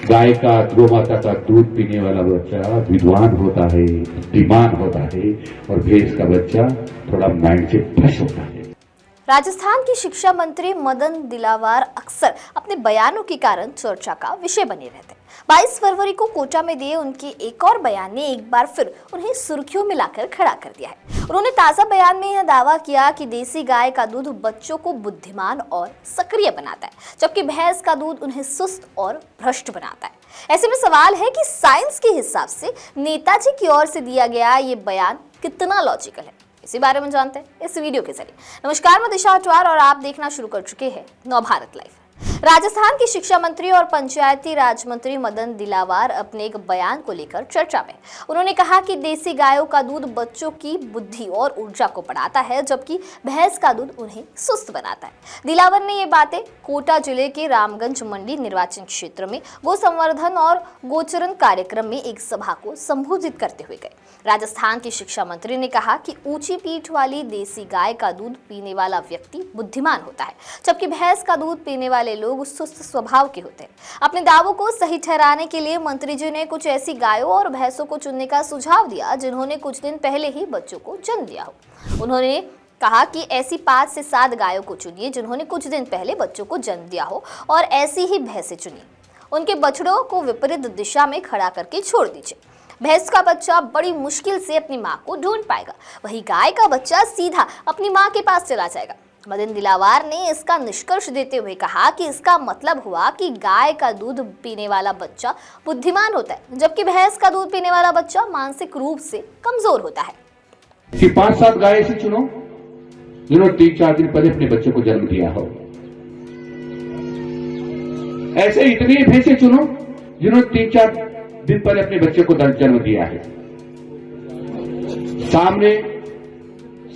गाय का, गोमाता का दूध पीने वाला बच्चा विद्वान होता है, बुद्धिमान होता है, और भैंस का बच्चा थोड़ा माइंड से फ्रेश होता है। राजस्थान की शिक्षा मंत्री मदन दिलावर अक्सर अपने बयानों के कारण चर्चा का विषय बने रहते हैं। 22 फरवरी को कोटा में दिए उनके एक और बयान ने एक बार फिर उन्हें सुर्खियों में लाकर खड़ा कर दिया है। उन्होंने ताजा बयान में यह दावा किया कि देसी गाय का दूध बच्चों को बुद्धिमान और सक्रिय बनाता है, जबकि भैंस का दूध उन्हें सुस्त और भ्रष्ट बनाता है। ऐसे में सवाल है कि साइंस के हिसाब से नेताजी की ओर से दिया गया ये बयान कितना लॉजिकल है। इसी बारे में जानते हैं इस वीडियो के जरिए। नमस्कार, मैं दिशा अटवार और आप देखना शुरू कर चुके हैं नवभारत लाइव। राजस्थान के शिक्षा मंत्री और पंचायती राज मंत्री मदन दिलावर अपने एक बयान को लेकर चर्चा में। उन्होंने कहा कि देसी गायों का दूध बच्चों की बुद्धि और ऊर्जा को बढ़ाता है, जबकि भैंस का दूध उन्हें सुस्त बनाता है। दिलावर ने ये बातें कोटा जिले के रामगंज मंडी निर्वाचन क्षेत्र में गो संवर्धन और गोचरण कार्यक्रम में एक सभा को संबोधित करते हुए कही। राजस्थान के शिक्षा मंत्री ने कहा कि ऊंची पीठ वाली देसी गाय का दूध पीने वाला व्यक्ति बुद्धिमान होता है, जबकि भैंस का दूध पीने वाले लोग सुस्त स्वभाव के होते हैं। अपने दावों को सही ठहराने के लिए मंत्री जी ने कुछ ऐसी गायों और भैंसों को चुनने का सुझाव दिया जिन्होंने कुछ दिन पहले ही बच्चों को जन्म दिया हो। उन्होंने कहा कि ऐसी 5 से 7 गायों को चुनिए जिन्होंने कुछ दिन पहले बच्चों को जन्म दिया हो, और ऐसी ही भैंसें चुनिए। उनके बछड़ों को विपरीत दिशा में खड़ा करके छोड़ दीजिए। भैंस का बच्चा बड़ी मुश्किल से अपनी माँ को ढूंढ पाएगा, वही गाय का बच्चा सीधा अपनी माँ के पास चला जाएगा। मदन दिलावर ने इसका निष्कर्ष देते हुए कहा कि इसका मतलब हुआ कि गाय का दूध पीने वाला बच्चा बुद्धिमान होता है, जबकि भैंस का दूध पीने वाला बच्चा मानसिक रूप से कमजोर होता है। कि 5-7 गाय ऐसी चुनो जिन्होंने 3-4 दिन पहले अपने बच्चे को जन्म दिया हो। ऐसे इतनी भैंसें चुनो जिन्होंने 3-4 दिन पहले अपने बच्चे को जन्म दिया है।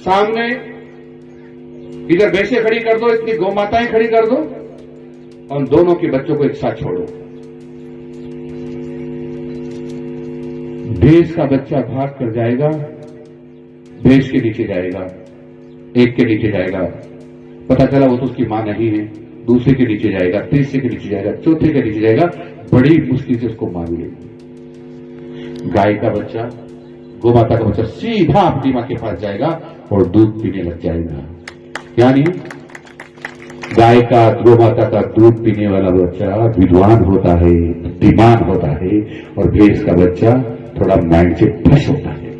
सामने इधर भैंसें खड़ी कर दो, इतनी गौमाताएं खड़ी कर दो, और दोनों के बच्चों को एक साथ छोड़ो। भैंस का बच्चा भाग कर जाएगा, भैंस के नीचे जाएगा, एक के नीचे जाएगा, पता चला वो तो उसकी मां नहीं है, दूसरे के नीचे जाएगा, तीसरे के नीचे जाएगा, चौथे के नीचे जाएगा, बड़ी मुश्किल से उसको मां मिलेगी। गाय का बच्चा, गोमाता का बच्चा सीधा अपनी मां के पास जाएगा और दूध पीने लग जाएगा। यानी गाय का, गोमाता का दूध पीने वाला बच्चा विद्वान होता है, बुद्धिमान होता है, और भैंस का बच्चा थोड़ा माइंड से फ्रेश होता है।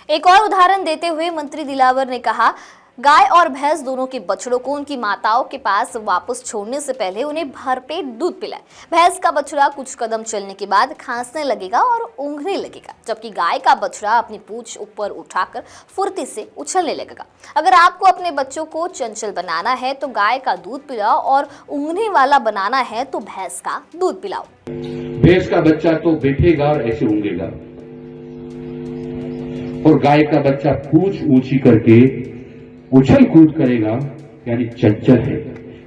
एक और उदाहरण देते हुए मंत्री दिलावर ने कहा, गाय और भैंस दोनों के बछड़ों को उनकी माताओं के पास वापस छोड़ने से पहले उन्हें भरपेट दूध पिलाएं। भैंस का बछड़ा कुछ कदम चलने के बाद खांसने लगेगा और ऊँघने लगेगा, जबकि गाय का बछड़ा अपनी पूंछ ऊपर उठाकर फुर्ती से उछलने लगेगा। अगर आपको अपने बच्चों को चंचल बनाना है तो गाय का दूध पिलाओ, और ऊँघने वाला बनाना है तो भैंस का दूध पिलाओ। भैंस का बच्चा तो बैठेगा और ऐसे ऊँघेगा, और गाय का बच्चा पूंछ ऊंची करके उछल कूद करेगा, यानी चंचल है।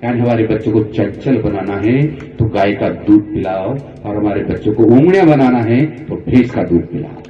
यानी हमारे बच्चों को चंचल बनाना है तो गाय का दूध पिलाओ, और हमारे बच्चों को ऊँघने बनाना है तो भैंस का दूध पिलाओ।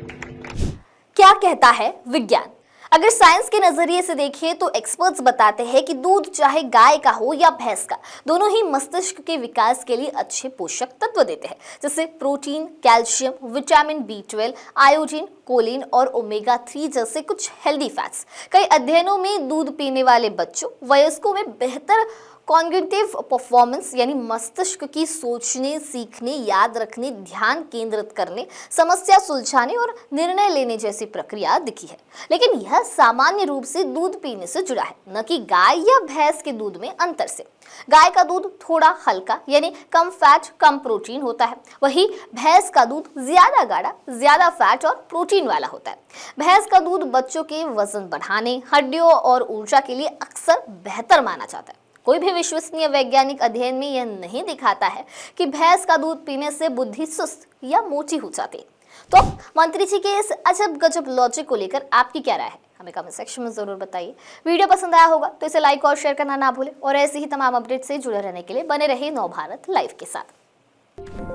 क्या कहता है विज्ञान? अगर साइंस के नजरिए से देखें तो एक्सपर्ट्स बताते हैं कि दूध चाहे गाय का हो या भैंस का, दोनों ही मस्तिष्क के विकास के लिए अच्छे पोषक तत्व देते हैं, जैसे protein, calcium, vitamin B12, iodine, choline और ओमेगा 3 जैसे कुछ हेल्दी फैट्स। कई अध्ययनों में दूध पीने वाले बच्चों, वयस्कों में बेहतर कॉग्निटिव परफॉर्मेंस यानी मस्तिष्क की सोचने, सीखने, याद रखने, ध्यान केंद्रित करने, समस्या सुलझाने और निर्णय लेने जैसी प्रक्रिया दिखी है। लेकिन यह सामान्य रूप से दूध पीने से जुड़ा है, न कि गाय या भैंस के दूध में अंतर से। गाय का दूध थोड़ा हल्का यानी कम फैट, कम प्रोटीन होता है, वही भैंस का दूध ज्यादा गाढ़ा, ज्यादा फैट और प्रोटीन वाला होता है। भैंस का दूध बच्चों के वजन बढ़ाने, हड्डियों और ऊर्जा के लिए अक्सर बेहतर माना जाता है। कोई भी विश्वसनीय वैज्ञानिक अध्ययन में यह नहीं दिखाता है कि भैंस का दूध पीने से बुद्धि सुस्त या मोटी हो जाती है। तो मंत्री जी के इस अजब गजब लॉजिक को लेकर आपकी क्या राय है, हमें कमेंट सेक्शन में जरूर बताइए। वीडियो पसंद आया होगा तो इसे लाइक और शेयर करना ना भूलें, और ऐसे ही तमाम अपडेट से जुड़े रहने के लिए बने रहिए नवभारत लाइव के साथ।